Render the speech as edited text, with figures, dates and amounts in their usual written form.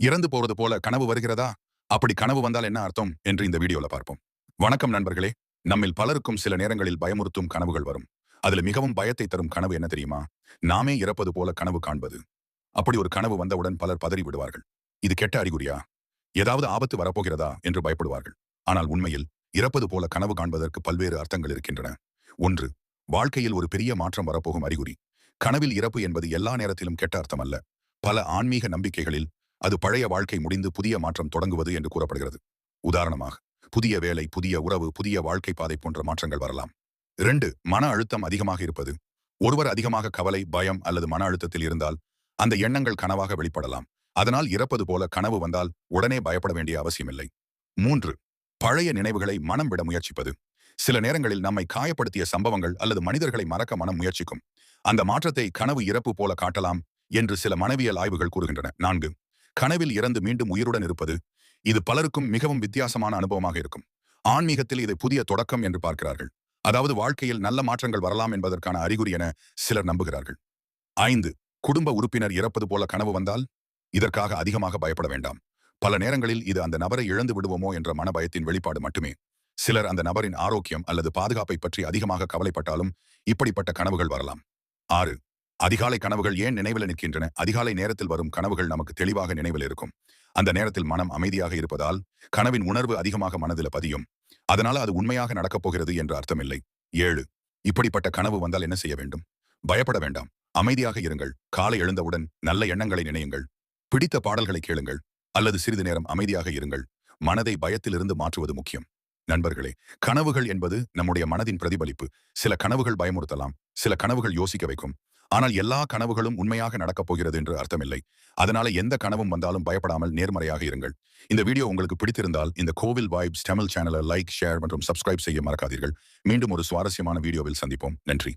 இறந்து போறது போல கனவு வருகிறதா? அப்படி கனவு வந்தால் என்ன அர்த்தம் என்று இந்த வீடியோல பார்ப்போம். வணக்கம் நண்பர்களே. நம்மில் பலருக்கும் சில நேரங்களில் பயமுறுத்தும் கனவுகள் வரும். அதுல மிகவும் பயத்தை தரும் கனவு என்ன தெரியுமா? நாமே இறப்பது போல கனவு காண்பது. அப்படி ஒரு கனவு வந்தவுடன் பலர் பதறி விடுவார்கள். இது கெட்ட அறிகுறியா? ஏதாவது ஆபத்து வரப்போகிறதா என்று பயப்படுவார்கள். ஆனால் உண்மையில் இறப்பது போல கனவு காண்பதற்கு பல்வேறு அர்த்தங்கள் இருக்கின்றன. ஒன்று, வாழ்க்கையில் ஒரு பெரிய மாற்றம் வரப்போகும் அறிகுறி. கனவில் இறப்பு என்பது எல்லா நேரத்திலும் கெட்ட அர்த்தம் அல்ல. பல ஆன்மீக நம்பிக்கைகளில் அது பழைய வாழ்க்கை முடிந்து புதிய மாற்றம் தொடங்குவது என்று கூறப்படுகிறது. உதாரணமாக, புதிய வேலை, புதிய உறவு, புதிய வாழ்க்கை பாதை போன்ற மாற்றங்கள் வரலாம். 2, மன அழுத்தம் அதிகமாக இருப்பது. ஒருவர் அதிகமாக கவலை, பயம் அல்லது மன அழுத்தத்தில் இருந்தால் அந்த எண்ணங்கள் கனவாக வெளிப்படலாம். அதனால் இறப்பது போல கனவு வந்தால் உடனே பயப்பட வேண்டிய அவசியமில்லை. 3, பழைய நினைவுகளை மனம் விட முயற்சிப்பது. சில நேரங்களில் நம்மை காயப்படுத்திய சம்பவங்கள் அல்லது மனிதர்களை மறக்க மனம் முயற்சிக்கும். அந்த மாற்றத்தை கனவு இறப்பு போல காட்டலாம் என்று சில மனவியல் ஆய்வுகள் கூறுகின்றன. 4, கனவில் இறந்து மீண்டும் உயிருடன் இருப்பது. இது பலருக்கும் மிகவும் வித்தியாசமான அனுபவமாக இருக்கும். ஆன்மீகத்தில் இதை புதிய தொடக்கம் என்று பார்க்கிறார்கள். அதாவது வாழ்க்கையில் நல்ல மாற்றங்கள் வரலாம் என்பதற்கான அறிகுறி என சிலர் நம்புகிறார்கள். 5, குடும்ப உறுப்பினர் இறப்பது போல கனவு வந்தால் இதற்காக அதிகமாக பயப்பட வேண்டாம். பல நேரங்களில் இது அந்த நபரை இழந்து விடுவோமோ என்ற மனபயத்தின் வெளிப்பாடு மட்டுமே. சிலர் அந்த நபரின் ஆரோக்கியம் அல்லது பாதுகாப்பை பற்றி அதிகமாக கவலைப்பட்டாலும் இப்படிப்பட்ட கனவுகள் வரலாம். 6, அதிகாலை கனவுகள் ஏன் நினைவில் நிற்கின்றன? அதிகாலை நேரத்தில் வரும் கனவுகள் நமக்கு தெளிவாக நினைவில் இருக்கும். அந்த நேரத்தில் மனம் அமைதியாக இருப்பதால் கனவின் உணர்வு அதிகமாக மனதில் பதியும். அதனால அது உண்மையாக நடக்கப் போகிறது என்று அர்த்தமில்லை. 7, இப்படிப்பட்ட கனவு வந்தால் என்ன செய்ய வேண்டும்? பயப்பட வேண்டாம். அமைதியாக இருங்கள். காலை எழுந்தவுடன் நல்ல எண்ணங்களை நினையுங்கள். பிடித்த பாடல்களை கேளுங்கள். அல்லது சிறிது நேரம் அமைதியாக இருங்கள். மனதை பயத்திலிருந்து மாற்றுவது முக்கியம். நண்பர்களே, கனவுகள் என்பது நம்முடைய மனதின் பிரதிபலிப்பு. சில கனவுகள் பயமுறுத்தலாம், சில கனவுகள் யோசிக்க வைக்கும். ஆனால் எல்லா கனவுகளும் உண்மையாக நடக்கப் போகிறது என்று அர்த்தமில்லை. அதனால எந்த கனவும் வந்தாலும் பயப்படாமல் நேர்மறையாக இருங்கள். இந்த வீடியோ உங்களுக்கு பிடித்திருந்தால் இந்த கோவில் வைப்ஸ் தமிழ் சேனலை லைக், ஷேர் மற்றும் சப்ஸ்கிரைப் செய்ய மறக்காதீர்கள். மீண்டும் ஒரு சுவாரஸ்யமான வீடியோவில் சந்திப்போம். நன்றி.